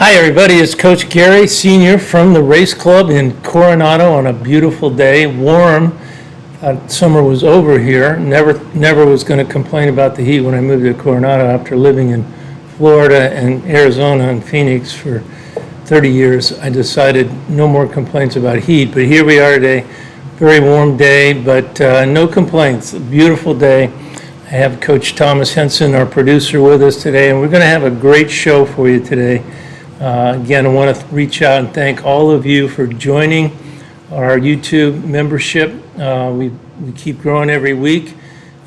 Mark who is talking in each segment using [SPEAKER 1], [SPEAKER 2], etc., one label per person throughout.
[SPEAKER 1] Hi everybody, it's Coach Gary, Senior from the Race Club in Coronado on a beautiful day, warm. Summer was over here. Never was going to complain about the heat when I moved to Coronado after living in Florida and Arizona and Phoenix for 30 years. I decided no more complaints about heat, but here we are today. Very warm day, but no complaints. A beautiful day. I have Coach Thomas Henson, our producer, with us today, and we're going to have a great show for you today. Again, I want to reach out and thank all of you for joining our YouTube membership. We keep growing every week.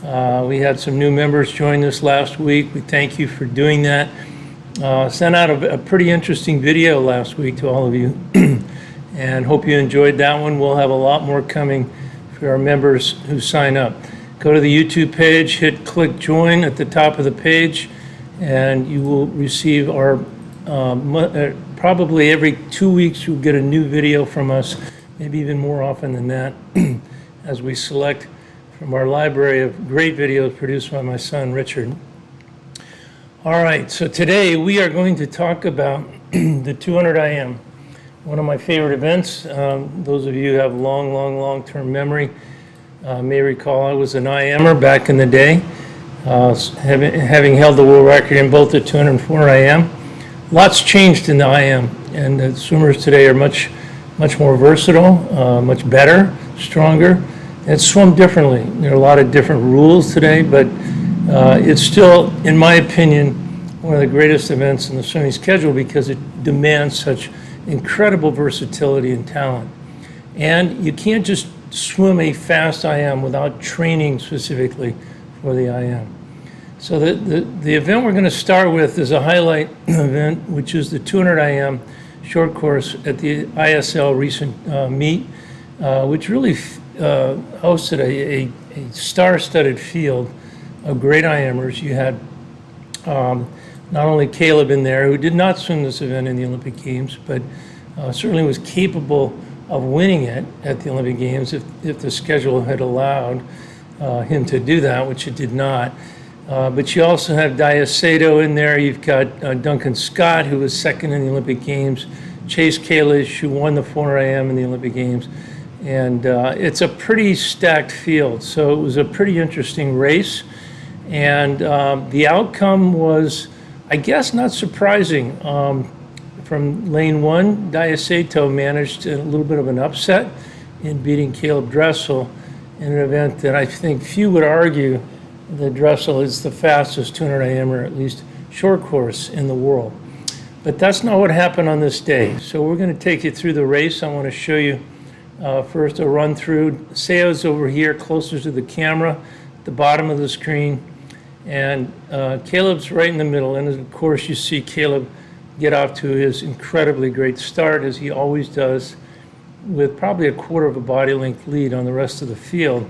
[SPEAKER 1] We had some new members join us last week. We thank you for doing that. Sent out a pretty interesting video last week to all of you and hope you enjoyed that one. We'll have a lot more coming for our members who sign up. Go to the YouTube page, click join at the top of the page, and you will receive our probably every 2 weeks you'll get a new video from us, maybe even more often than that, as we select from our library of great videos produced by my son Richard. All right, so today we are going to talk about the 200 IM, one of my favorite events. Those of you who have long-term memory may recall I was an IMer back in the day, having held the world record in both the 200 and 400 IM. Lots changed in the IM, and the swimmers today are much more versatile, much better, stronger, and swim differently. There are a lot of different rules today, but it's still, in my opinion, one of the greatest events in the swimming schedule because it demands such incredible versatility and talent. And you can't just swim a fast IM without training specifically for the IM. So the event we're going to start with is a highlight event, which is the 200 IM short course at the ISL recent meet, which really hosted a star-studded field of great IMers. You had not only Caeleb in there, who did not swim this event in the Olympic Games, but certainly was capable of winning it at the Olympic Games if the schedule had allowed him to do that, which it did not. But you also have Diaceto in there. You've got Duncan Scott, who was second in the Olympic Games, Chase Kalish, who won the 400 IM in the Olympic Games. And it's a pretty stacked field. So it was a pretty interesting race. And the outcome was, I guess, not surprising. From lane one, Diaceto managed a little bit of an upset in beating Caeleb Dressel in an event that I think few would argue that Dressel is the fastest 200 IM, or at least short course, in the world. But that's not what happened on this day. So we're going to take you through the race. I want to show you first a run through. Seo's over here closer to the camera, at the bottom of the screen. And Caeleb's right in the middle. And of course you see Caeleb get off to his incredibly great start, as he always does, with probably a quarter of a body length lead on the rest of the field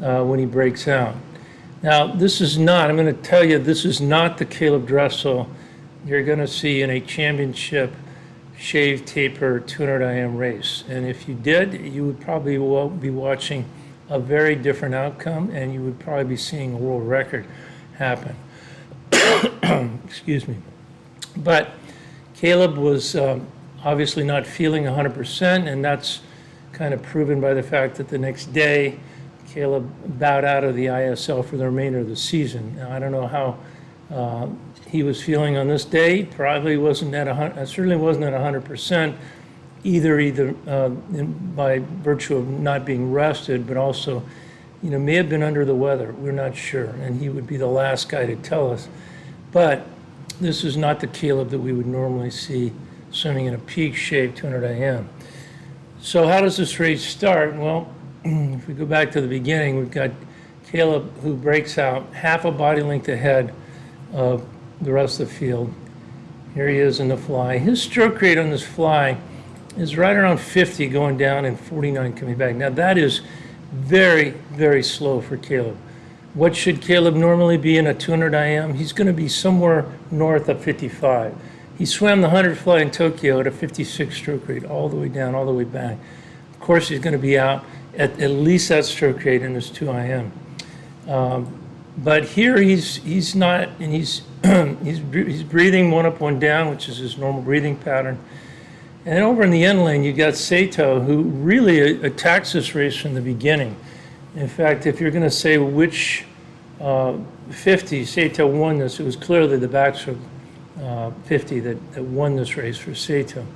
[SPEAKER 1] when he breaks out. Now, this is not, I'm going to tell you, this is not the Caeleb Dressel you're going to see in a championship shave taper 200 IM race. And if you did, you would probably be watching a very different outcome, and you would probably be seeing a world record happen. Excuse me. But Caeleb was obviously not feeling 100%, and that's kind of proven by the fact that the next day, Caeleb bowed out of the ISL for the remainder of the season. Now, I don't know how he was feeling on this day. Probably wasn't at 100. Certainly wasn't at 100%, either by virtue of not being rested, but also, may have been under the weather. We're not sure, and he would be the last guy to tell us. But this is not the Caeleb that we would normally see swimming in a peak shave 200 IM. So how does this race start? Well, if we go back to the beginning, we've got Caeleb, who breaks out half a body length ahead of the rest of the field. Here he is in the fly. His stroke rate on this fly is right around 50 going down and 49 coming back. Now that is very, very slow for Caeleb. What should Caeleb normally be in a 200 IM? He's going to be somewhere north of 55. He swam the 100 fly in Tokyo at a 56 stroke rate, all the way down, all the way back. Of course, he's going to be out at least that stroke rate in his 2 IM. But here he's not, and he's he's breathing one up, one down, which is his normal breathing pattern. And then over in the end lane, you got Sato, who really attacks this race from the beginning. In fact, if you're going to say which 50 Sato won this, it was clearly the backstroke 50 that won this race for Sato.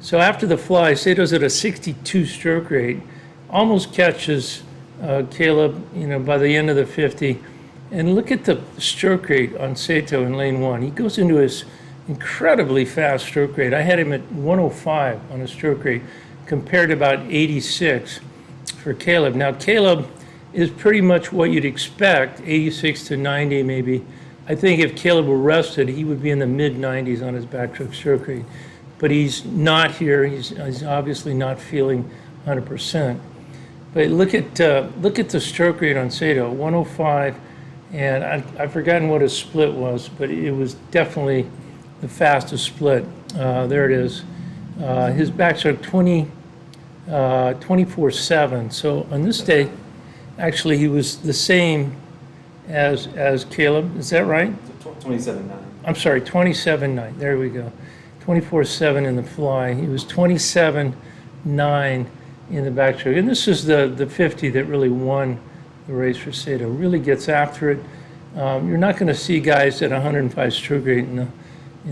[SPEAKER 1] So after the fly, Sato's at a 62 stroke rate, almost catches Caeleb, by the end of the 50. And look at the stroke rate on Sato in lane one. He goes into his incredibly fast stroke rate. I had him at 105 on a stroke rate compared to about 86 for Caeleb. Now, Caeleb is pretty much what you'd expect, 86 to 90 maybe. I think if Caeleb were rested, he would be in the mid-90s on his backstroke stroke rate. But he's not here. He's obviously not feeling 100%. But look at the stroke rate on Sato, 105, and I've forgotten what his split was, but it was definitely the fastest split. There it is. His backstroke 24/7. So on this day, actually he was the same as Caeleb. Is that right?
[SPEAKER 2] 27.9.
[SPEAKER 1] I'm sorry, 27.9. There we go. 24/7 in the fly. He was 27.9 in the backstroke. And this is the 50 that really won the race for Sato. Really gets after it. You're not going to see guys at 105 stroke rate in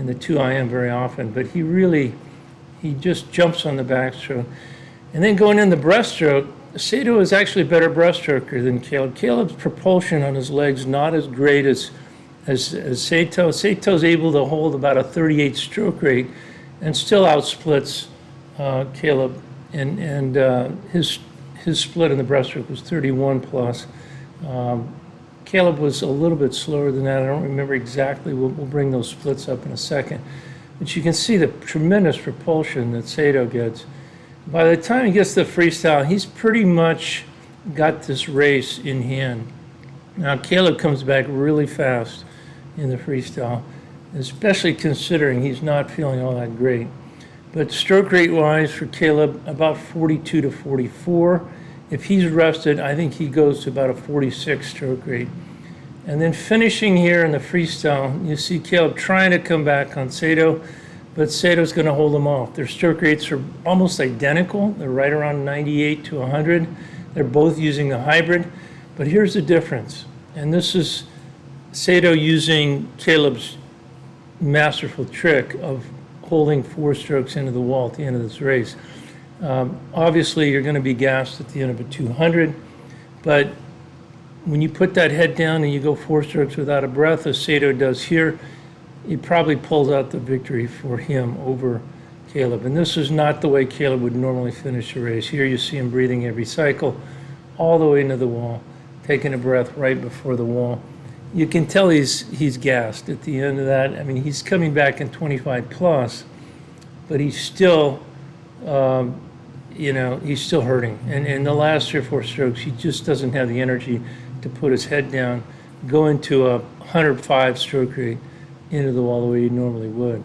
[SPEAKER 1] the 2IM very often, but he just jumps on the backstroke. And then going in the breaststroke, Sato is actually a better breaststroker than Caeleb. Caeleb's propulsion on his legs not as great as Sato. Sato's able to hold about a 38 stroke rate and still outsplits Caeleb. And his split in the breaststroke was 31 plus. Caeleb was a little bit slower than that. I don't remember exactly. We'll bring those splits up in a second. But you can see the tremendous propulsion that Sato gets. By the time he gets to the freestyle, he's pretty much got this race in hand. Now, Caeleb comes back really fast in the freestyle, especially considering he's not feeling all that great. But stroke rate-wise for Caeleb, about 42 to 44. If he's rested, I think he goes to about a 46 stroke rate. And then finishing here in the freestyle, you see Caeleb trying to come back on Sato, but Sato's going to hold him off. Their stroke rates are almost identical. They're right around 98 to 100. They're both using the hybrid. But here's the difference. And this is Sato using Caeleb's masterful trick of holding 4 strokes into the wall at the end of this race. Obviously, you're going to be gassed at the end of a 200, but when you put that head down and you go 4 strokes without a breath, as Sato does here, it probably pulls out the victory for him over Caeleb. And this is not the way Caeleb would normally finish a race. Here you see him breathing every cycle, all the way into the wall, taking a breath right before the wall. You can tell he's gassed at the end of that. I mean, he's coming back in 25 plus, but he's still, he's still hurting. And in the last 3 or 4 strokes, he just doesn't have the energy to put his head down, go into a 105 stroke rate into the wall the way he normally would.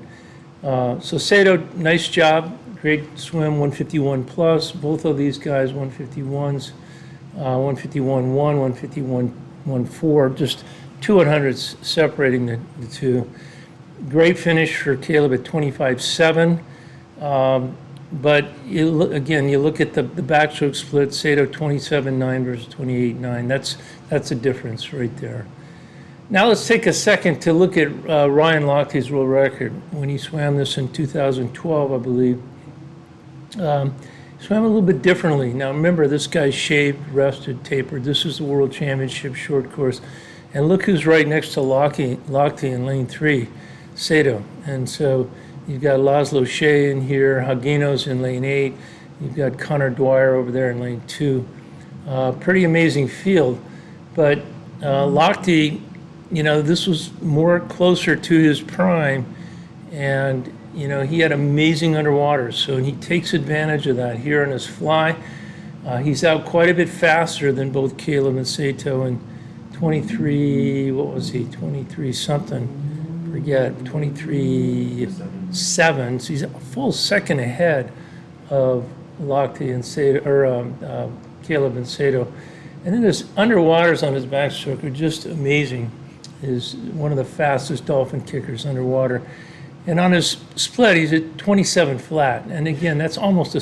[SPEAKER 1] So Sato, nice job, great swim, 151 plus. Both of these guys, 151s, 151.1, 151.14, just 2 100s separating the two. Great finish for Caeleb at 25.7. But you look at the backstroke split, Sato 27.9 versus 28.9. That's a difference right there. Now let's take a second to look at Ryan Lochte's world record when he swam this in 2012, I believe. Swam a little bit differently. Now remember, this guy's shaved, rested, tapered. This is the World Championship short course. And look who's right next to Lochte in lane 3, Sato. And so you've got Laszlo Shea in here, Hagino's in lane 8. You've got Connor Dwyer over there in lane 2. Pretty amazing field. But Lochte, this was more closer to his prime. And, he had amazing underwater. So he takes advantage of that here in his fly. He's out quite a bit faster than both Caeleb and Sato. And 23, what was he? 23 something. Forget, 23.7. So he's a full second ahead of Lochte and Sato, or Caeleb and Sato. And then his underwaters on his backstroke are just amazing. He's one of the fastest Dolphin kickers underwater. And on his split, he's at 27 flat. And again, that's almost a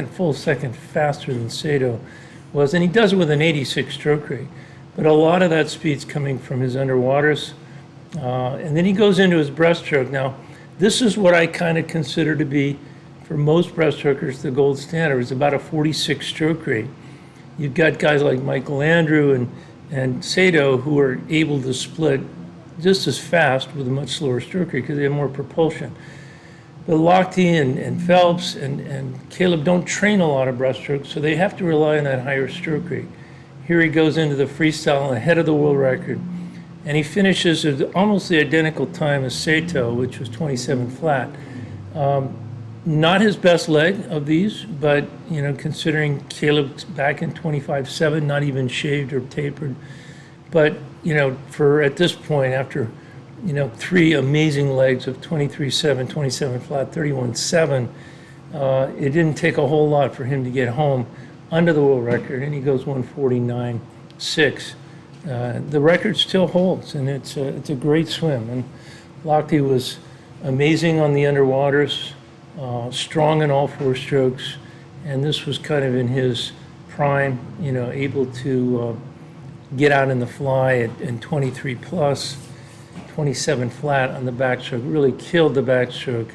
[SPEAKER 1] full second faster than Sato was. And he does it with an 86 stroke rate. But a lot of that speed's coming from his underwaters. And then he goes into his breaststroke. Now, this is what I kind of consider to be, for most breaststrokers, the gold standard. It's about a 46 stroke rate. You've got guys like Michael Andrew and Sato who are able to split just as fast with a much slower stroke rate because they have more propulsion. But Lochte and Phelps and Caeleb don't train a lot of breaststroke, so they have to rely on that higher stroke rate. Here he goes into the freestyle ahead of the world record, and he finishes at almost the identical time as Sato, which was 27 flat. Not his best leg of these, but considering Caeleb's back in 25.7, not even shaved or tapered. But for at this point, after 3 amazing legs of 23.7, 27 flat, 31.7, it didn't take a whole lot for him to get home under the world record, and he goes 149.6. The record still holds, and it's a great swim. And Lochte was amazing on the underwaters. Strong in all 4 strokes, and this was kind of in his prime, able to get out in the fly at 23 plus, 27 flat on the backstroke, really killed the backstroke,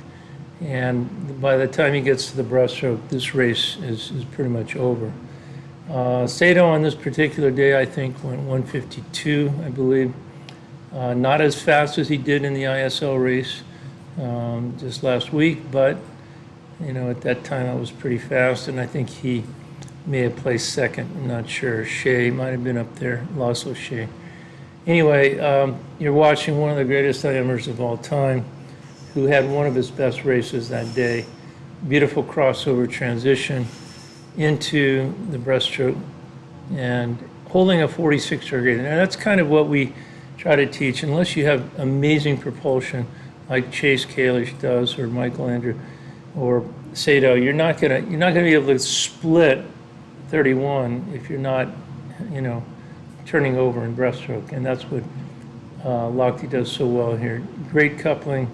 [SPEAKER 1] and by the time he gets to the breaststroke, this race is pretty much over. Sato on this particular day, I think, went 152, I believe. Not as fast as he did in the ISL race just last week, but at that time I was pretty fast, and I think he may have placed second. I'm not sure. Shea might have been up there. Laszlo Shea. Anyway, you're watching one of the greatest IMers of all time, who had one of his best races that day. Beautiful crossover transition into the breaststroke and holding a 46 stroke rate. And that's kind of what we try to teach. Unless you have amazing propulsion like Chase Kalish does, or Michael Andrew, or Sato, you're not gonna be able to split 31 if you're not, turning over in breaststroke, and that's what Lochte does so well here. Great coupling,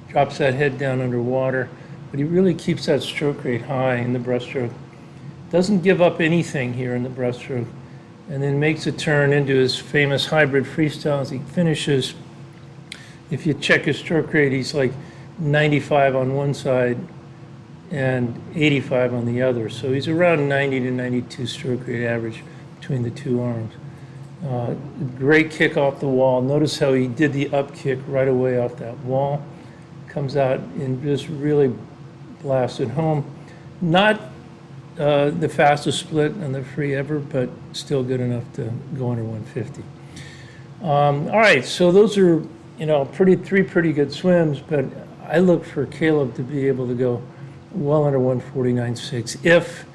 [SPEAKER 1] drops that head down underwater, but he really keeps that stroke rate high in the breaststroke. Doesn't give up anything here in the breaststroke, and then makes a turn into his famous hybrid freestyle as he finishes. If you check his stroke rate, he's like 95 on one side and 85 on the other. So he's around 90 to 92 stroke rate average between the 2 arms. Great kick off the wall. Notice how he did the up kick right away off that wall. Comes out and just really blasted home. Not the fastest split on the free ever, but still good enough to go under 150. All right, so those are 3 pretty good swims, but I look for Caeleb to be able to go well under 149.6 if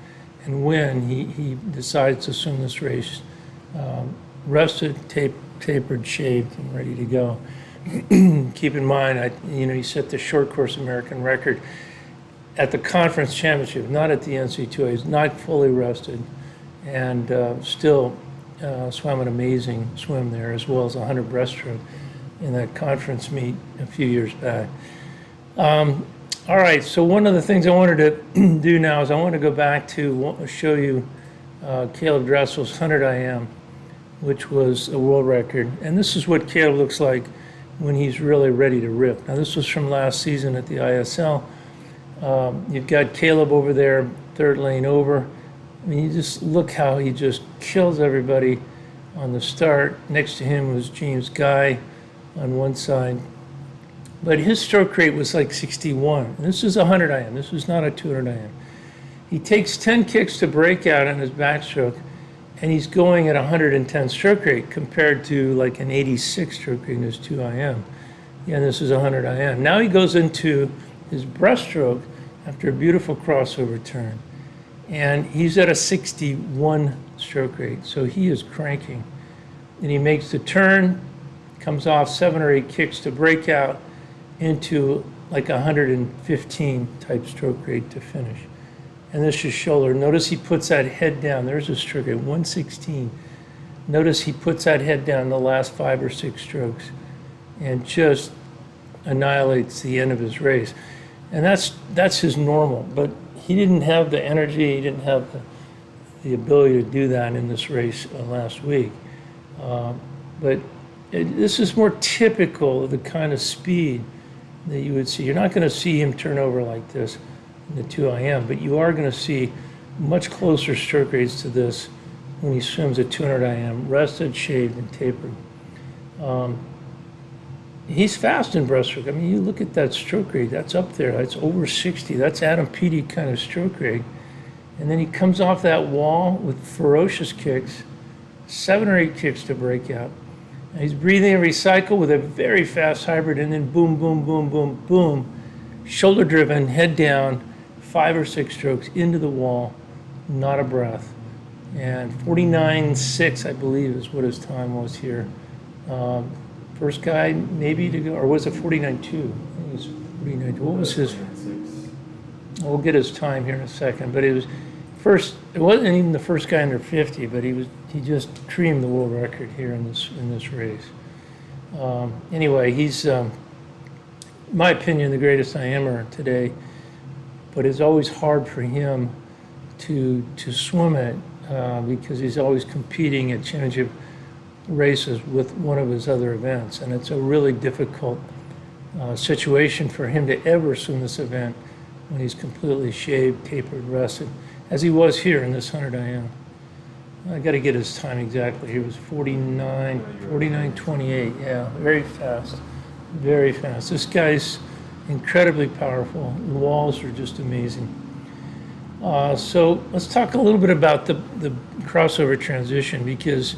[SPEAKER 1] and when he decides to swim this race. Rested, tapered, shaved, and ready to go. Keep in mind, he set the short course American record at the conference championship, not at the NC2A. He's not fully rested, and still swam an amazing swim there, as well as 100 breaststroke in that conference meet a few years back. All right, so one of the things I wanted to do now is I want to go back to show you Caeleb Dressel's 100 IM, which was a world record. And this is what Caeleb looks like when he's really ready to rip. Now, this was from last season at the ISL. You've got Caeleb over there, 3rd lane over. I mean, you just look how he just kills everybody on the start. Next to him was James Guy on one side. But his stroke rate was like 61. And this is 100 IM. This was not a 200 IM. He takes 10 kicks to break out on his backstroke, and he's going at 110 stroke rate compared to like an 86 stroke rate in his 2 IM. Yeah, and this is 100 IM. Now he goes into his breaststroke after a beautiful crossover turn, and he's at a 61 stroke rate. So he is cranking. And he makes the turn, comes off 7 or 8 kicks to break out into like 115 type stroke rate to finish. And this is shoulder. Notice he puts that head down. There's a stroke rate, 116. Notice he puts that head down the last 5 or 6 strokes and just annihilates the end of his race. And that's his normal, but he didn't have the energy, he didn't have the ability to do that in this race last week. This is more typical of the kind of speed that you would see. You're not going to see him turn over like this in the 2IM, but you are going to see much closer stroke rates to this when he swims at 200 IM, rested, shaved, and tapered. He's fast in breaststroke. I mean, you look at that stroke rate, that's up there. That's over 60. That's Adam Peaty kind of stroke rate. And then he comes off that wall with ferocious kicks, 7 or 8 kicks to break out. And he's breathing and recycle with a very fast hybrid, and then boom, boom, boom, boom, boom, shoulder driven, head down, 5 or 6 strokes into the wall, not a breath. And 49.6, I believe, is what his time was here. First guy maybe to go, or was it 49.2? I think it was 49.2. What was his? We'll get his time here in a second, but it was first. It wasn't even the first guy under 50, but he just creamed the world record here in this race. Anyway, he's, in my opinion, the greatest IMer today, but it's always hard for him to swim it because he's always competing at championship races with one of his other events, and it's a really difficult situation for him to ever swim this event when he's completely shaved, tapered, rested, as he was here in this 100 IM. I got to get his time exactly. He was 49.28. Yeah, very fast, very fast. This guy's incredibly powerful. The walls are just amazing. So let's talk a little bit about the crossover transition, because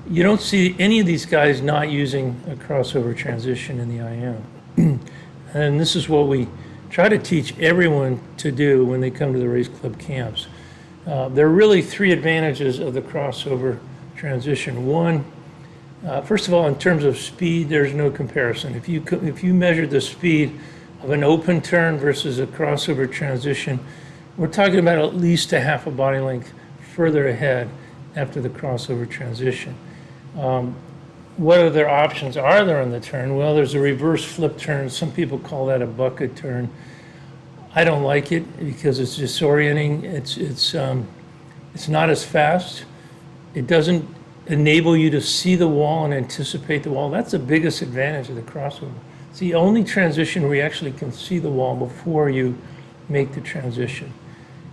[SPEAKER 1] you don't see any of these guys not using a crossover transition in the IM. And this is what we try to teach everyone to do when they come to the race club camps. There are really 3 advantages of the crossover transition. One, first of all, in terms of speed, there's no comparison. If you measure the speed of an open turn versus a crossover transition, we're talking about at least a half a body length further ahead after the crossover transition. What other options are there on the turn? Well, there's a reverse flip turn. Some people call that a bucket turn. I don't like it because it's disorienting. It's not as fast. It doesn't enable you to see the wall and anticipate the wall. That's the biggest advantage of the crossover. It's the only transition where you actually can see the wall before you make the transition.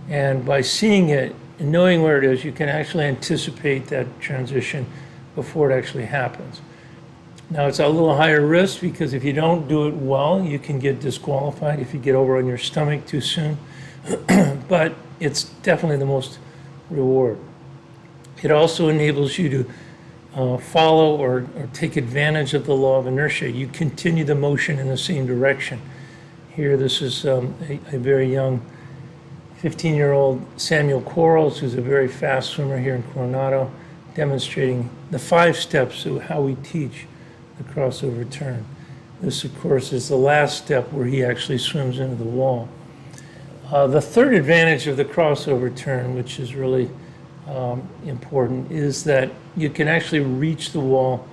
[SPEAKER 1] And by seeing it and knowing where it is, you can actually anticipate that transition before it actually happens. Now, it's a little higher risk because if you don't do it well, you can get disqualified if you get over on your stomach too soon. But it's definitely the most reward. It also enables you to follow or take advantage of the law of inertia. You continue the motion in the same direction. Here, this is a very young 15-year-old Samuel Quarles, who's a very fast swimmer here in Coronado, demonstrating the 5 steps of how we teach the crossover turn. This, of course, is the last step where he actually swims into the wall. The third advantage of the crossover turn, which is really important, is that you can actually reach the wall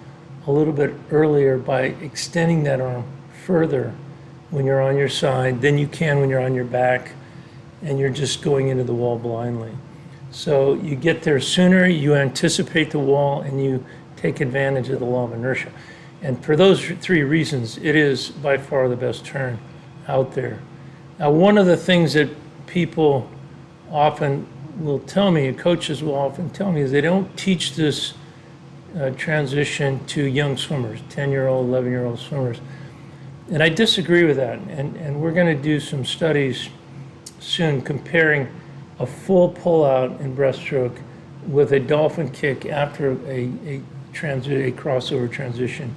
[SPEAKER 1] a little bit earlier by extending that arm further when you're on your side than you can when you're on your back and you're just going into the wall blindly. So you get there sooner, you anticipate the wall, and you take advantage of the law of inertia. And for those 3 reasons, it is by far the best turn out there. Now, one of the things that people often will tell me, coaches will often tell me, is they don't teach this transition to young swimmers, 10-year-old, 11-year-old swimmers. And I disagree with that. And we're going to do some studies soon comparing a full pull-out in breaststroke with a dolphin kick after a crossover transition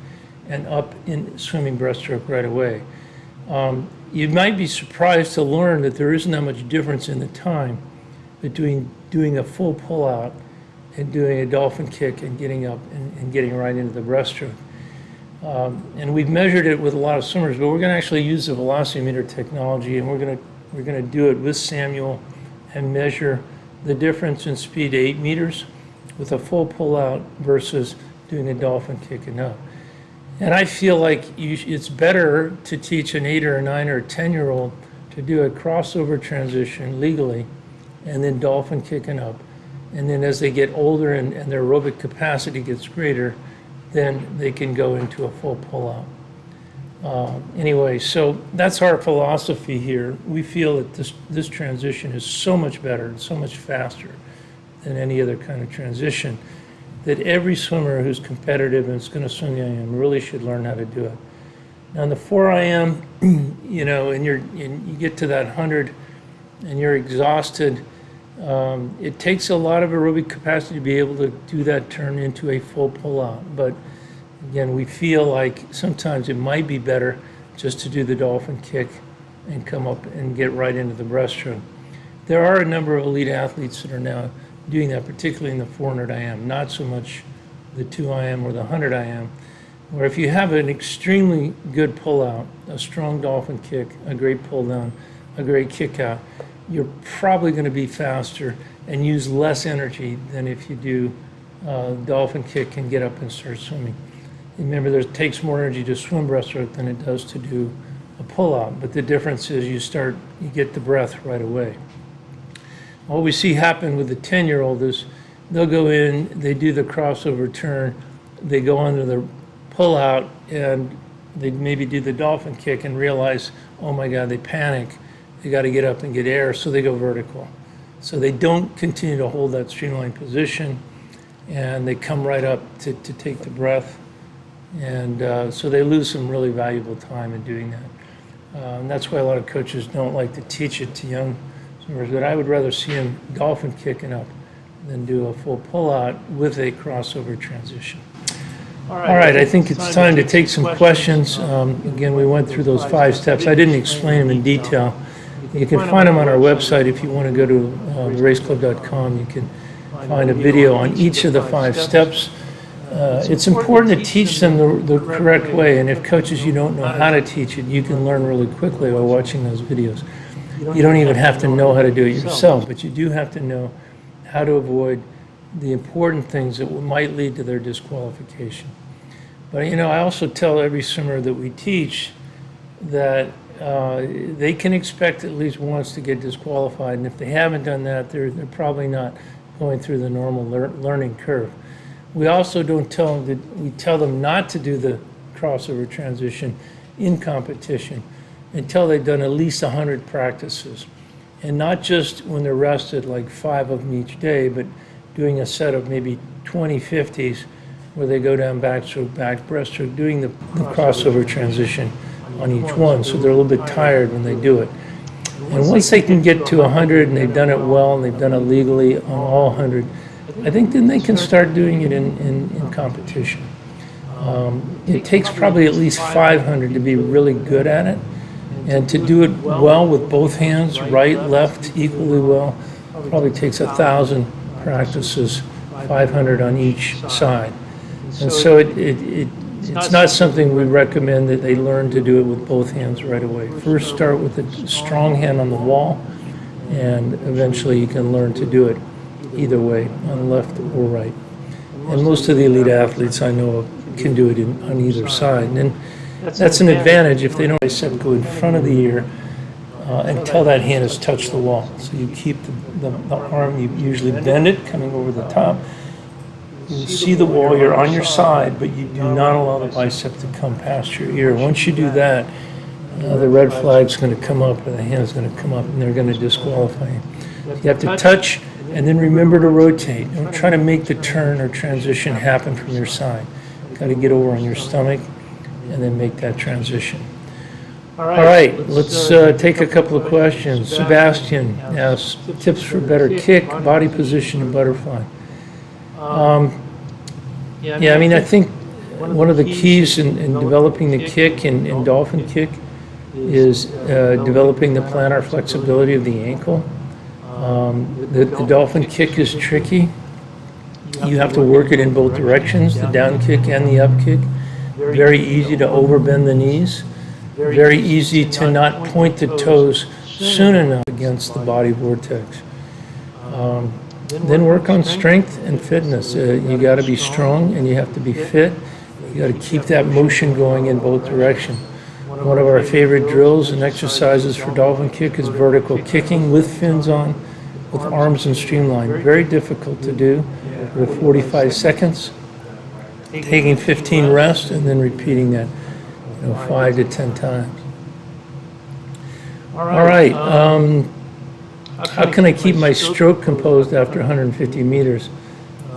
[SPEAKER 1] and up in swimming breaststroke right away. You might be surprised to learn that there isn't that much difference in the time between doing a full pull-out and doing a dolphin kick and getting up and getting right into the breaststroke. And we've measured it with a lot of swimmers, but we're going to actually use the velocity meter technology, and we're going to do it with Samuel and measure the difference in speed to 8 meters with a full pull out versus doing a dolphin kick and up. And I feel like it's better to teach an 8 or a 9 or a 10-year-old to do a crossover transition legally and then dolphin kick and up. And then as they get older and their aerobic capacity gets greater, then they can go into a full pull out. Anyway, so that's our philosophy here. We feel that this transition is so much better and so much faster than any other kind of transition, that every swimmer who's competitive and is going to swim the IM really should learn how to do it. Now in the 4 IM, you know, and you get to that 100 and you're exhausted, it takes a lot of aerobic capacity to be able to do that turn into a full pull out. But again, we feel like sometimes it might be better just to do the dolphin kick and come up and get right into the breaststroke. There are a number of elite athletes that are now doing that, particularly in the 400 IM, not so much the 2 IM or the 100 IM, where if you have an extremely good pull out, a strong dolphin kick, a great pull down, a great kick out, you're probably going to be faster and use less energy than if you do dolphin kick and get up and start swimming. Remember, it takes more energy to swim breaststroke than it does to do a pull-out, but the difference is you get the breath right away. What we see happen with the 10-year-old is they'll go in, they do the crossover turn, they go under the pull-out, and they maybe do the dolphin kick and realize, oh my God, they panic. They got to get up and get air, so they go vertical. So they don't continue to hold that streamlined position, and they come right up to take the breath. And so they lose some really valuable time in doing that. And that's why a lot of coaches don't like to teach it to young swimmers, but I would rather see them dolphin kicking up than do a full pull-out with a crossover transition. All right, I think it's time to take some questions. Again, we went through those 5 steps. I didn't explain them in detail. You can find them on our website. If you want to go to theraceclub.com, you can find a video on each of the 5 steps. It's important to teach them the correct way, and if coaches, you don't know how to teach it, you can learn really quickly by watching those videos. You don't even have to know how to do it yourself, but you do have to know how to avoid the important things that might lead to their disqualification. But you know, I also tell every swimmer that we teach that they can expect at least once to get disqualified, and if they haven't done that, they're probably not going through the normal learning curve. We also don't tell them that we tell them not to do the crossover transition in competition until they've done at least 100 practices, and not just when they're rested, like 5 of them each day, but doing a set of maybe 20 50s where they go down backstroke, back breaststroke, doing the crossover transition on each one, so they're a little bit tired when they do it. And once they can get to 100 and they've done it well and they've done it legally on all 100, I think then they can start doing it in competition. It takes probably at least 500 to be really good at it, and to do it well with both hands, right, left, equally well, probably takes 1,000 practices, 500 on each side. And so it's not something we recommend that they learn to do it with both hands right away. First start with a strong hand on the wall, and eventually you can learn to do it either way, on left or right. And most of the elite athletes I know of can do it on either side. And that's an advantage if they don't go in front of the ear until that hand has touched the wall. So you keep the arm, you usually bend it coming over the top. You see the wall, you're on your side, but you do not allow the bicep to come past your ear. Once you do that, the red flag's going to come up, or the hand's going to come up, and they're going to disqualify you. You have to touch, and then remember to rotate. Don't try to make the turn or transition happen from your side. Got to get over on your stomach and then make that transition. All right, let's take a couple of questions. Sebastian asks, tips for better kick, body position, and butterfly. Yeah, I mean, I think one of the keys in developing the kick and dolphin kick is developing the plantar flexibility of the ankle. The dolphin kick is tricky. You have to work it in both directions, the down kick and the up kick. Very easy to overbend the knees. Very easy to not point the toes soon enough against the body vortex. Then work on strength and fitness. You got to be strong and you have to be fit. You got to keep that motion going in both directions. One of our favorite drills and exercises for dolphin kick is vertical kicking with fins on, with arms and streamline. Very difficult to do for 45 seconds, taking 15 rests and then repeating that 5 to 10 times. All right. How can I keep my stroke composed after 150 meters?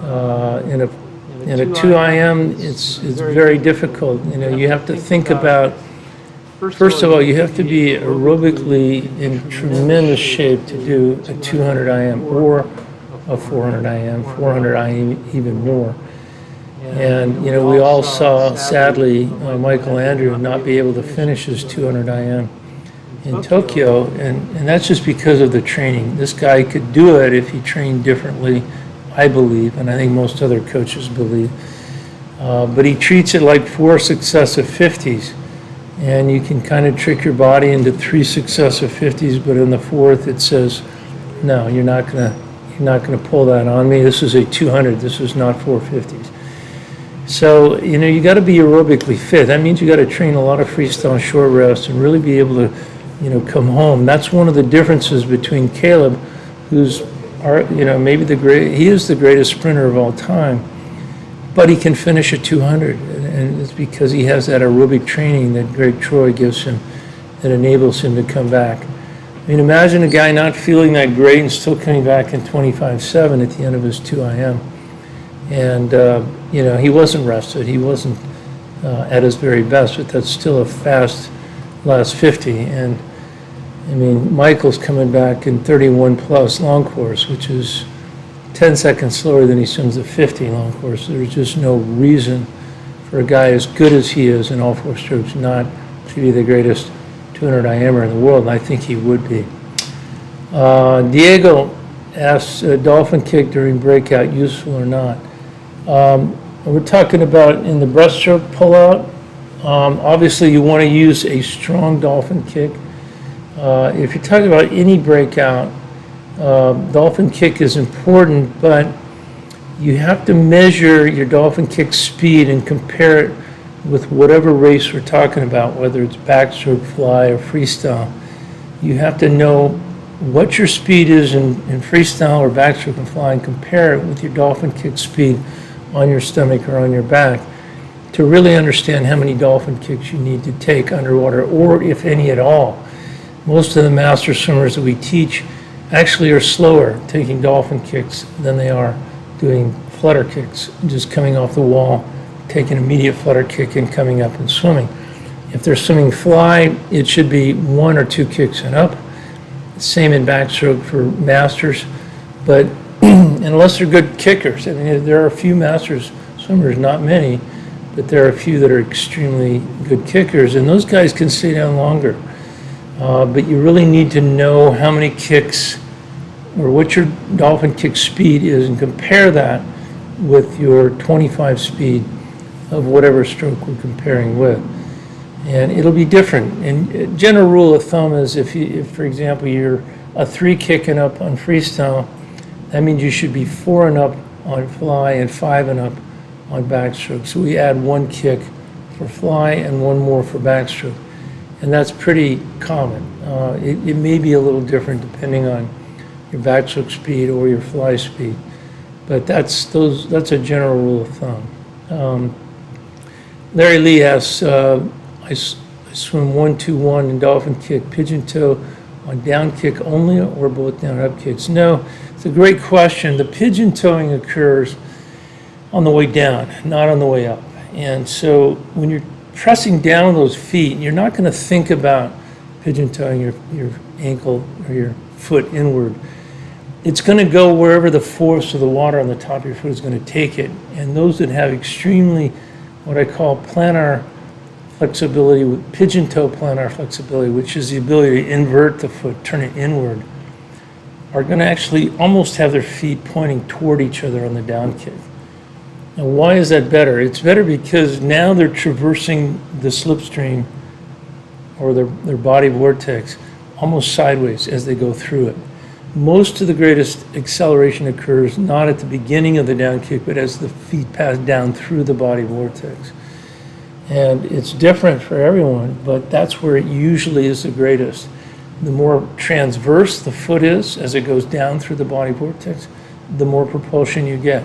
[SPEAKER 1] In a 2IM, it's very difficult. You have to think about, first of all, you have to be aerobically in tremendous shape to do a 200 IM or a 400 IM, 400 IM even more. And, we all saw, sadly, Michael Andrew not be able to finish his 200 IM in Tokyo, and that's just because of the training. This guy could do it if he trained differently, I believe, and I think most other coaches believe. But he treats it like 4 successive 50s, and you can kind of trick your body into 3 successive 50s, but in the 4th it says, no, you're not gonna pull that on me. This is a 200. This is not 450s. So, you got to be aerobically fit. That means you got to train a lot of freestyle short rests and really be able to, come home. That's one of the differences between Caeleb, who's, maybe he is the greatest sprinter of all time, but he can finish a 200. And it's because he has that aerobic training that Greg Troy gives him that enables him to come back. Imagine a guy not feeling that great and still coming back in 25.7 at the end of his 2IM. And, he wasn't rested. He wasn't at his very best, but that's still a fast last 50. And, Michael's coming back in 31 plus long course, which is 10 seconds slower than he swims the 50 long course. There's just no reason for a guy as good as he is in all 4 strokes not to be the greatest 200 IMer in the world, and I think he would be. Diego asks, dolphin kick during breakout useful or not? We're talking about in the breaststroke pullout. Obviously, you want to use a strong dolphin kick. If you're talking about any breakout, dolphin kick is important, but you have to measure your dolphin kick speed and compare it with whatever race we're talking about, whether it's backstroke, fly, or freestyle. You have to know what your speed is in freestyle or backstroke and fly and compare it with your dolphin kick speed on your stomach or on your back to really understand how many dolphin kicks you need to take underwater, or if any at all. Most of the master swimmers that we teach actually are slower taking dolphin kicks than they are doing flutter kicks, just coming off the wall, taking immediate flutter kick and coming up and swimming. If they're swimming fly, it should be 1 or 2 kicks and up. Same in backstroke for masters, but unless they're good kickers. There are a few masters swimmers, not many, but there are a few that are extremely good kickers, and those guys can stay down longer. But you really need to know how many kicks or what your dolphin kick speed is and compare that with your 25 speed of whatever stroke we're comparing with. And it'll be different. And general rule of thumb is if for example, you're a 3 kick and up on freestyle, that means you should be 4 and up on fly and 5 and up on backstroke. So we add 1 kick for fly and 1 more for backstroke. And that's pretty common. It may be a little different depending on your backstroke speed or your fly speed, but that's a general rule of thumb. Larry Lee asks, I swim 1-2-1 in dolphin kick, pigeon toe on down kick only or both down up kicks? No, it's a great question. The pigeon toeing occurs on the way down, not on the way up. And so when you're pressing down those feet, you're not going to think about pigeon toeing your ankle or your foot inward. It's going to go wherever the force of the water on the top of your foot is going to take it. And those that have extremely, what I call planar flexibility, with pigeon toe planar flexibility, which is the ability to invert the foot, turn it inward, are going to actually almost have their feet pointing toward each other on the down kick. Now, why is that better? It's better because now they're traversing the slipstream or their body vortex almost sideways as they go through it. most of the greatest acceleration occurs not at the beginning of the down kick, but as the feet pass down through the body vortex. And it's different for everyone, but that's where it usually is the greatest. The more transverse the foot is as it goes down through the body vortex, the more propulsion you get.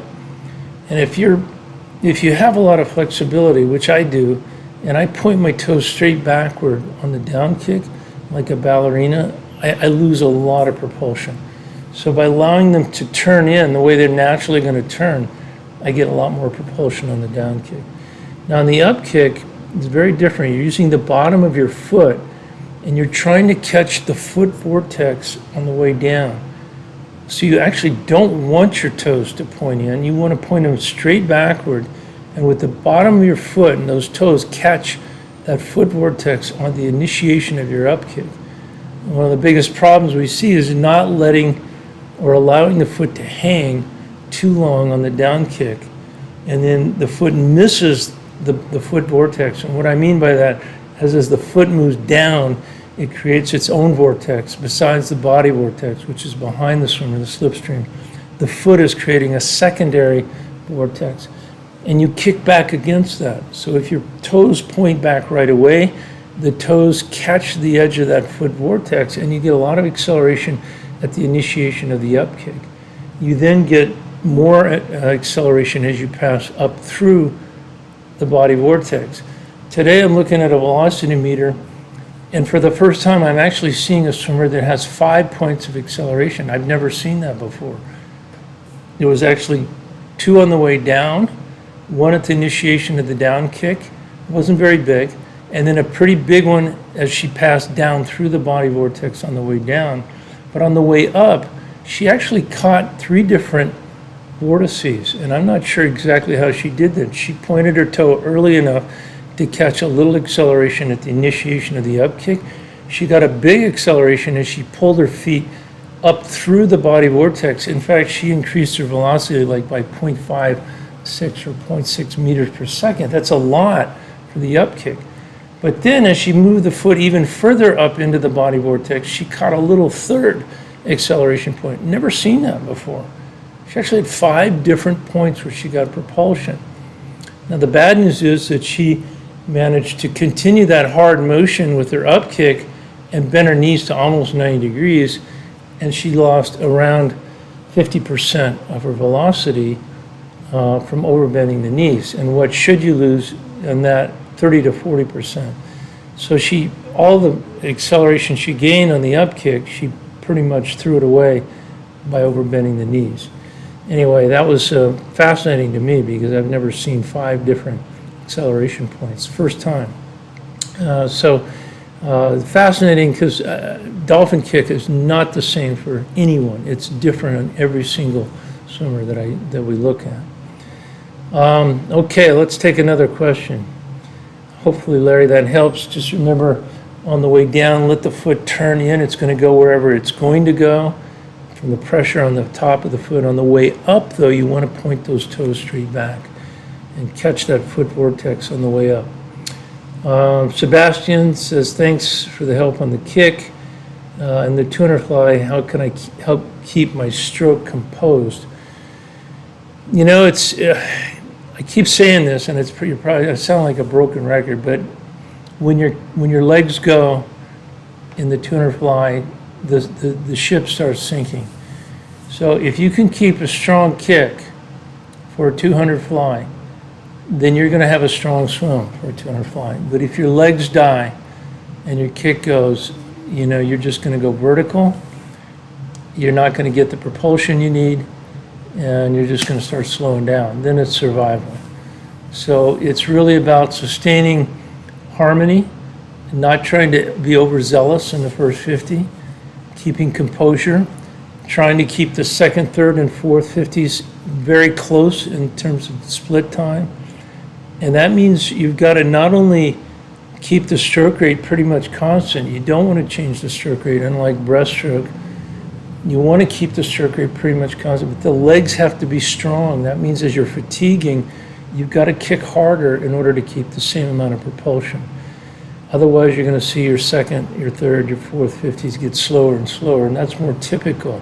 [SPEAKER 1] And if you have a lot of flexibility, which I do, and I point my toes straight backward on the down kick, like a ballerina, I lose a lot of propulsion. So by allowing them to turn in the way they're naturally going to turn, I get a lot more propulsion on the down kick. Now on the up kick, it's very different. You're using the bottom of your foot, and you're trying to catch the foot vortex on the way down. So you actually don't want your toes to point in. You want to point them straight backward, and with the bottom of your foot and those toes catch that foot vortex on the initiation of your up kick. One of the biggest problems we see is not letting or allowing the foot to hang too long on the down kick, and then the foot misses the foot vortex. And what I mean by that is as the foot moves down, it creates its own vortex besides the body vortex, which is behind the swimmer, the slipstream. The foot is creating a secondary vortex, and you kick back against that. So if your toes point back right away, the toes catch the edge of that foot vortex, and you get a lot of acceleration at the initiation of the up kick. You then get more acceleration as you pass up through the body vortex. Today I'm looking at a velocity meter, and for the first time I'm actually seeing a swimmer that has 5 points of acceleration. I've never seen that before. There was actually 2 on the way down, 1 at the initiation of the down kick. It wasn't very big. And then a pretty big one as she passed down through the body vortex on the way down. But on the way up, she actually caught 3 different vortices, and I'm not sure exactly how she did that. She pointed her toe early enough to catch a little acceleration at the initiation of the up kick. She got a big acceleration as she pulled her feet up through the body vortex. In fact, she increased her velocity like by 0.56 or 0.6 meters per second. That's a lot for the up kick. But then as she moved the foot even further up into the body vortex, she caught a little third acceleration point. Never seen that before. She actually had 5 different points where she got propulsion. Now the bad news is that she managed to continue that hard motion with her up kick and bend her knees to almost 90 degrees, and she lost around 50% of her velocity from overbending the knees. And what should you lose in that? 30 to 40%. So all the acceleration she gained on the up kick, she pretty much threw it away by overbending the knees. Anyway, that was fascinating to me because I've never seen 5 different acceleration points. First time. Fascinating because dolphin kick is not the same for anyone. It's different on every single swimmer that we look at. Okay, let's take another question. Hopefully, Larry, that helps. Just remember, on the way down, let the foot turn in. It's going to go wherever it's going to go from the pressure on the top of the foot. On the way up, though, you want to point those toes straight back and catch that foot vortex on the way up. Sebastian says, thanks for the help on the kick. And the tuner fly, how can I help keep my stroke composed? You know, it's... I keep saying this, and I sound like a broken record, but when your legs go in the tuner fly, the ship starts sinking. So if you can keep a strong kick for a 200 fly, then you're going to have a strong swim for a 200 fly. But if your legs die and your kick goes, you're just going to go vertical. You're not going to get the propulsion you need, and you're just going to start slowing down. Then it's survival. So it's really about sustaining harmony, and not trying to be overzealous in the first 50, keeping composure, trying to keep the second, third, and fourth 50s very close in terms of split time. And that means you've got to not only keep the stroke rate pretty much constant, you don't want to change the stroke rate, unlike breaststroke. You want to keep the stroke rate pretty much constant, but the legs have to be strong. That means as you're fatiguing, you've got to kick harder in order to keep the same amount of propulsion. Otherwise, you're going to see your second, your third, your fourth 50s get slower and slower, and that's more typical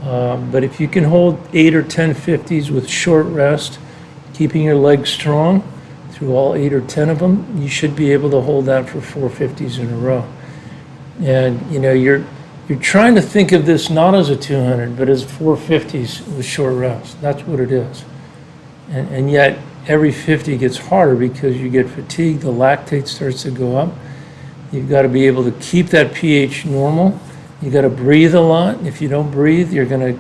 [SPEAKER 1] But if you can hold 8 or 10 50s with short rest, keeping your legs strong through all 8 or 10 of them, you should be able to hold that for 4 50s in a row. And you're trying to think of this not as a 200, but as 4 50s with short rest. That's what it is. And yet every 50 gets harder because you get fatigued, the lactate starts to go up. You've got to be able to keep that pH normal. You've got to breathe a lot. If you don't breathe, you're going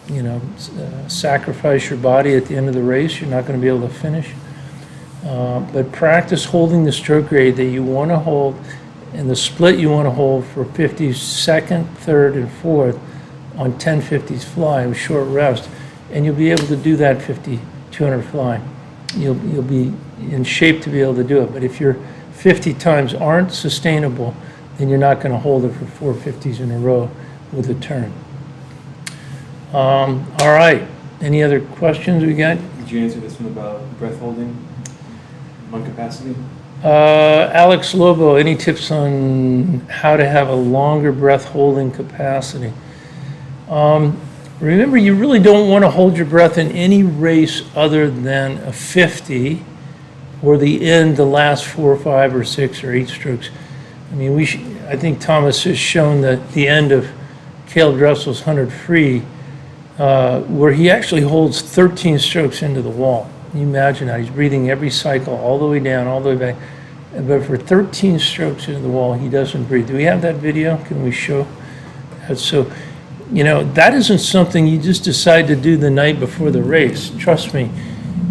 [SPEAKER 1] to sacrifice your body at the end of the race. You're not going to be able to finish. But practice holding the stroke rate that you want to hold and the split you want to hold for 50s, second, third, and fourth on 10 50s fly with short rest. And you'll be able to do that 50, 200 fly. You'll be in shape to be able to do it. But if your 50 times aren't sustainable, then you're not going to hold it for 4 50s in a row with a turn. All right. Any other questions we got?
[SPEAKER 2] Did you answer this one about breath holding, lung capacity?
[SPEAKER 1] Alex Lobo, any tips on how to have a longer breath holding capacity? Remember, you really don't want to hold your breath in any race other than a 50 or the last 4 or 5 or 6 or 8 strokes. I mean, I think Thomas has shown that the end of Caeleb Dressel's 100 free, where he actually holds 13 strokes into the wall. Can you imagine that? He's breathing every cycle all the way down, all the way back. But for 13 strokes into the wall, he doesn't breathe. Do we have that video? Can we show that? So, that isn't something you just decide to do the night before the race. Trust me.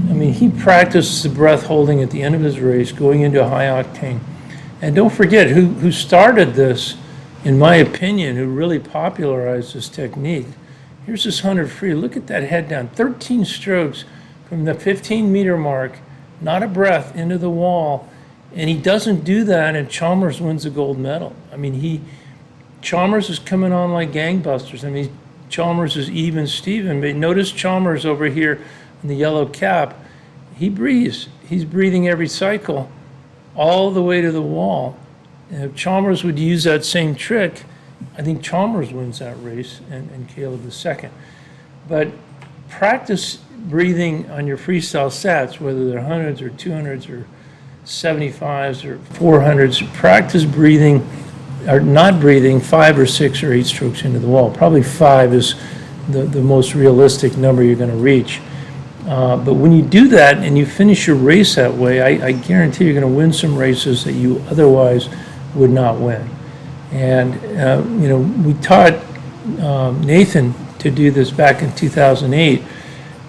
[SPEAKER 1] I mean, he practiced the breath holding at the end of his race, going into a high octane. And don't forget, who started this, in my opinion, who really popularized this technique. Here's this 100 free. Look at that head down. 13 strokes from the 15-meter mark, not a breath, into the wall. And he doesn't do that, and Chalmers wins the gold medal. I mean, Chalmers is coming on like gangbusters. I mean, Chalmers is even Steven. But notice Chalmers over here in the yellow cap. He breathes. He's breathing every cycle all the way to the wall. And if Chalmers would use that same trick, I think Chalmers wins that race and Caeleb is second. But practice breathing on your freestyle sats, whether they're 100s or 200s or 75s or 400s. Practice breathing or not breathing 5 or 6 or 8 strokes into the wall. Probably 5 is the most realistic number you're going to reach. But when you do that and you finish your race that way, I guarantee you're going to win some races that you otherwise would not win. And, we taught Nathan to do this back in 2008,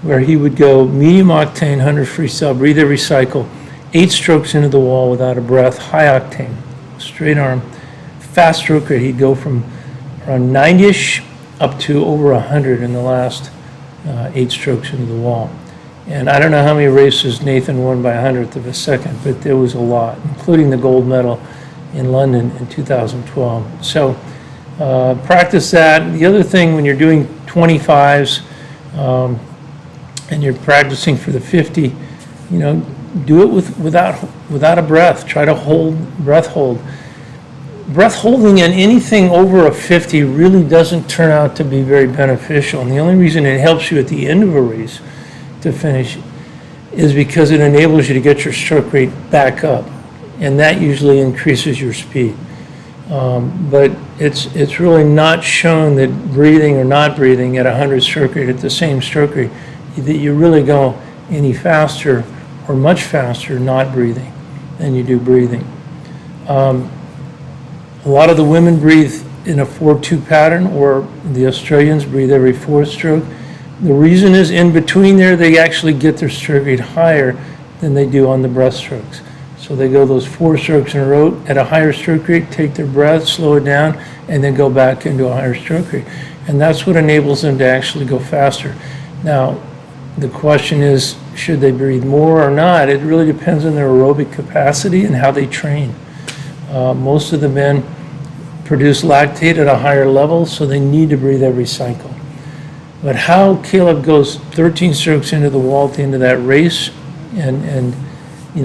[SPEAKER 1] where he would go medium octane, 100 freestyle, breathe every cycle, 8 strokes into the wall without a breath, high octane, straight arm, fast stroke rate. He'd go from around 90-ish up to over 100 in the last 8 strokes into the wall. And I don't know how many races Nathan won by 100th of a second, but there was a lot, including the gold medal in London in 2012. So practice that. The other thing, when you're doing 25s and you're practicing for the 50, do it without a breath. Try to breath hold. Breath holding in anything over a 50 really doesn't turn out to be very beneficial. And the only reason it helps you at the end of a race to finish is because it enables you to get your stroke rate back up. And that usually increases your speed. But it's really not shown that breathing or not breathing at 100 stroke rate at the same stroke rate, that you really go any faster or much faster not breathing than you do breathing. A lot of the women breathe in a 4-2 pattern, or the Australians breathe every 4th stroke. The reason is in between there, they actually get their stroke rate higher than they do on the breaststrokes. So they go those 4 strokes in a row at a higher stroke rate, take their breath, slow it down, and then go back into a higher stroke rate. And that's what enables them to actually go faster. Now, the question is, should they breathe more or not? It really depends on their aerobic capacity and how they train. Most of the men produce lactate at a higher level, so they need to breathe every cycle. But how Caeleb goes 13 strokes into the wall at the end of that race and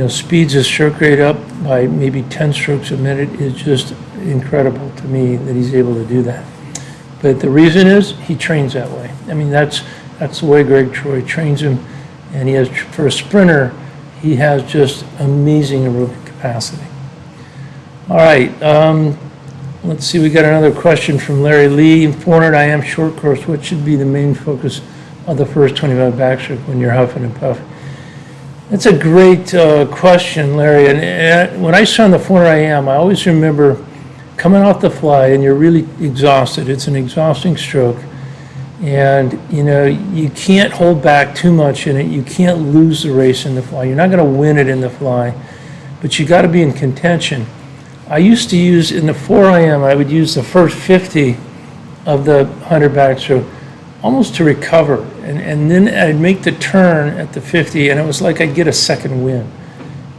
[SPEAKER 1] speeds his stroke rate up by maybe 10 strokes a minute is just incredible to me that he's able to do that. But the reason is, he trains that way. I mean, that's the way Greg Troy trains him. And he has, for a sprinter, he has just amazing aerobic capacity. All right, let's see, we got another question from Larry Lee. 400 IM short course, what should be the main focus of the first 25 backstroke when you're huffing and puffing? That's a great question, Larry. And when I swam the 400 IM, I always remember coming off the fly and you're really exhausted. It's an exhausting stroke. And, you know, you can't hold back too much in it. You can't lose the race in the fly. You're not going to win it in the fly, but you got to be in contention. I used to use, in the 4 IM, I would use the first 50 of the 100 backstroke almost to recover. And then I'd make the turn at the 50, and it was like I'd get a second win.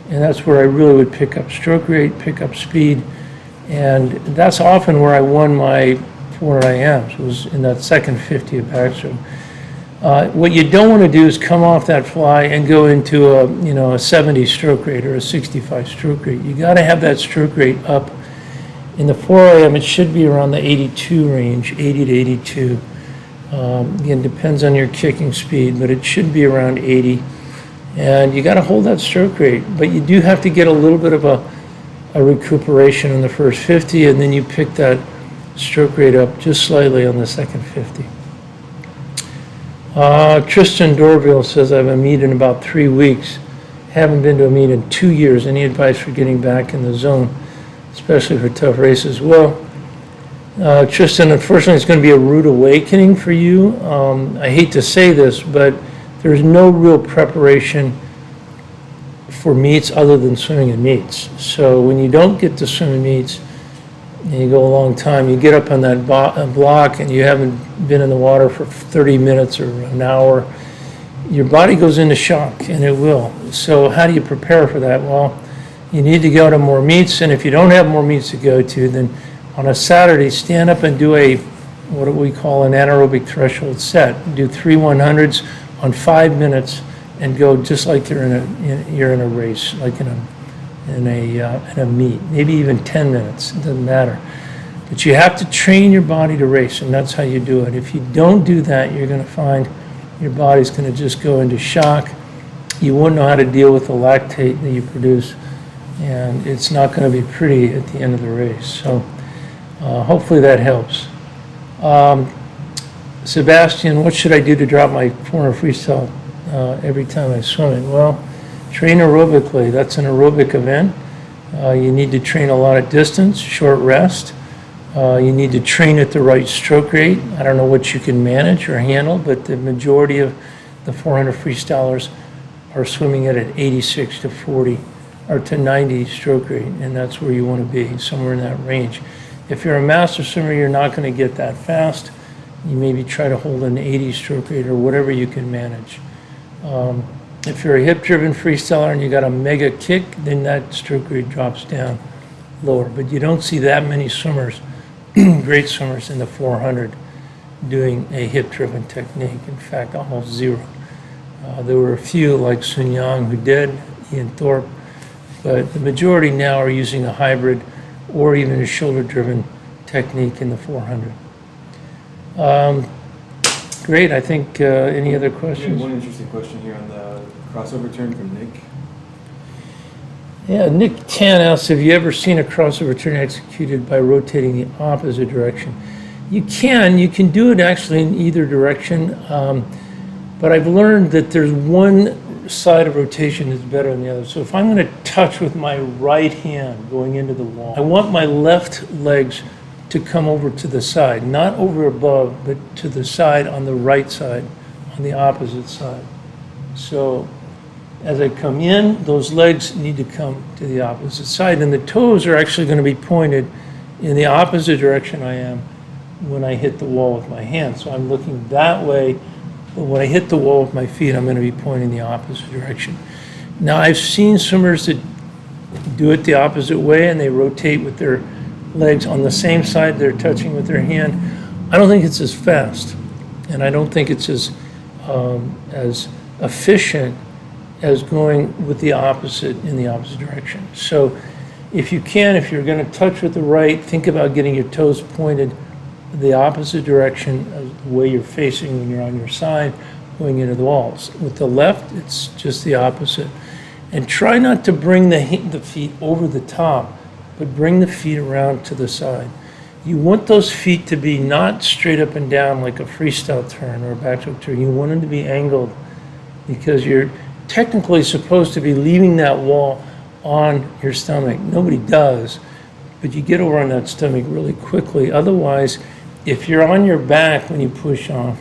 [SPEAKER 1] And that's where I really would pick up stroke rate, pick up speed. And that's often where I won my 400 IMs, was in that second 50 of backstroke. What you don't want to do is come off that fly and go into a 70 stroke rate or a 65 stroke rate. You got to have that stroke rate up. In the 4 IM, it should be around the 82 range, 80 to 82. Again, depends on your kicking speed, but it should be around 80. And you got to hold that stroke rate, but you do have to get a little bit of a recuperation in the first 50, and then you pick that stroke rate up just slightly on the second 50. Tristan Dorville says, I have a meet in about 3 weeks. Haven't been to a meet in 2 years. Any advice for getting back in the zone, especially for tough races? Well, Tristan, unfortunately, it's going to be a rude awakening for you. I hate to say this, but there's no real preparation for meets other than swimming in meets. So when you don't get to swim in meets, and you go a long time, you get up on that block and you haven't been in the water for 30 minutes or an hour, your body goes into shock, and it will. So how do you prepare for that? Well, you need to go to more meets, and if you don't have more meets to go to, then on a Saturday, stand up and do what we call an anaerobic threshold set. Do 3 100s on 5 minutes and go just like you're in a race, like in a meet, maybe even 10 minutes, it doesn't matter. But you have to train your body to race, and that's how you do it. If you don't do that, you're going to find your body's going to just go into shock. You won't know how to deal with the lactate that you produce, and it's not going to be pretty at the end of the race. So hopefully that helps. Sebastian, what should I do to drop my 400 freestyle every time I swim it? Well, train aerobically. That's an aerobic event. You need to train a lot of distance, short rest. You need to train at the right stroke rate. I don't know what you can manage or handle, but the majority of the 400 freestylers are swimming at an 86 to 40 or to 90 stroke rate, and that's where you want to be, somewhere in that range. If you're a master swimmer, you're not going to get that fast. You maybe try to hold an 80 stroke rate or whatever you can manage. If you're a hip-driven freestyler and you got a mega kick, then that stroke rate drops down lower. But you don't see that many swimmers, great swimmers in the 400 doing a hip-driven technique. In fact, almost zero. There were a few like Sun Yang who did, Ian Thorpe, but the majority now are using a hybrid or even a shoulder-driven technique in the 400. Great, I think, any other questions?
[SPEAKER 2] Yeah, one interesting question here on the crossover turn from Nick.
[SPEAKER 1] Yeah, Nick Tan asks, have you ever seen a crossover turn executed by rotating the opposite direction? You can do it actually in either direction, but I've learned that there's one side of rotation that's better than the other. So if I'm going to touch with my right hand going into the wall, I want my left legs to come over to the side, not over above, but to the side on the right side, on the opposite side. So as I come in, those legs need to come to the opposite side, and the toes are actually going to be pointed in the opposite direction I am when I hit the wall with my hand. So I'm looking that way, but when I hit the wall with my feet, I'm going to be pointing the opposite direction. Now, I've seen swimmers that do it the opposite way, and they rotate with their legs on the same side they're touching with their hand. I don't think it's as fast, and I don't think it's as efficient as going with the opposite in the opposite direction. So if you're going to touch with the right, think about getting your toes pointed the opposite direction of the way you're facing when you're on your side, going into the walls. With the left, it's just the opposite. And try not to bring the feet over the top, but bring the feet around to the side. You want those feet to be not straight up and down like a freestyle turn or a backstroke turn. You want them to be angled because you're technically supposed to be leaving that wall on your stomach. Nobody does, but you get over on that stomach really quickly. Otherwise, if you're on your back when you push off,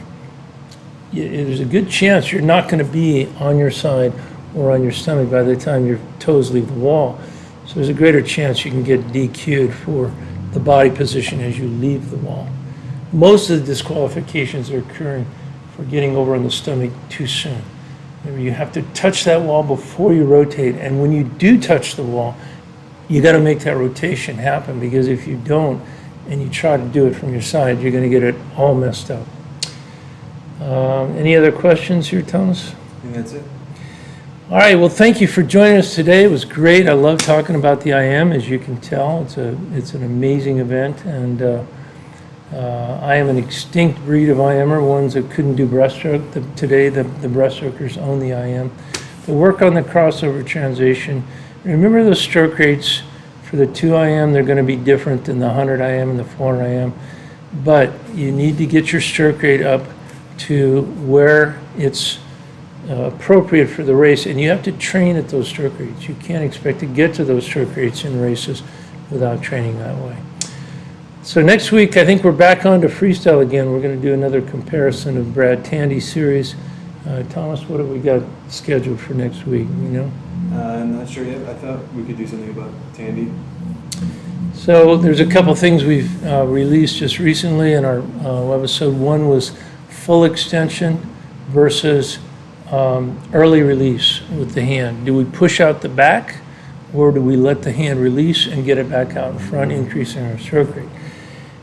[SPEAKER 1] there's a good chance you're not going to be on your side or on your stomach by the time your toes leave the wall. So there's a greater chance you can get DQ'd for the body position as you leave the wall. Most of the disqualifications are occurring for getting over on the stomach too soon. Remember, you have to touch that wall before you rotate, and when you do touch the wall, you got to make that rotation happen, because if you don't and you try to do it from your side, you're going to get it all messed up. Any other questions here, Thomas?
[SPEAKER 2] I think that's it.
[SPEAKER 1] All right, well, thank you for joining us today. It was great. I love talking about the IM, as you can tell. It's an amazing event, and I am an extinct breed of IMer, ones that couldn't do breaststroke. Today, the breaststrokers own the IM. They work on the crossover transition. Remember those stroke rates for the 2 IM, they're going to be different than the 100 IM and the 400 IM, but you need to get your stroke rate up to where it's appropriate for the race, and you have to train at those stroke rates. You can't expect to get to those stroke rates in races without training that way. So next week, I think we're back on to freestyle again. We're going to do another comparison of Brad Tandy's series. Thomas, what have we got scheduled for next week? You know?
[SPEAKER 2] I'm not sure yet. I thought we could do something about Tandy.
[SPEAKER 1] So there's a couple things we've released just recently in our episode. One was full extension versus early release with the hand. Do we push out the back, or do we let the hand release and get it back out in front, increasing our stroke rate?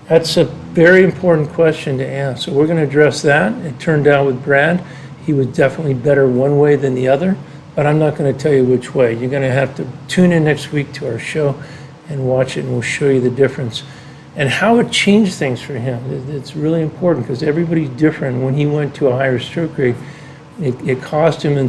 [SPEAKER 1] That's a very important question to ask. So we're going to address that. It turned out with Brad, he was definitely better one way than the other, but I'm not going to tell you which way. You're going to have to tune in next week to our show and watch it, and we'll show you the difference and how it changed things for him. It's really important because everybody's different. When he went to a higher stroke rate, it cost him in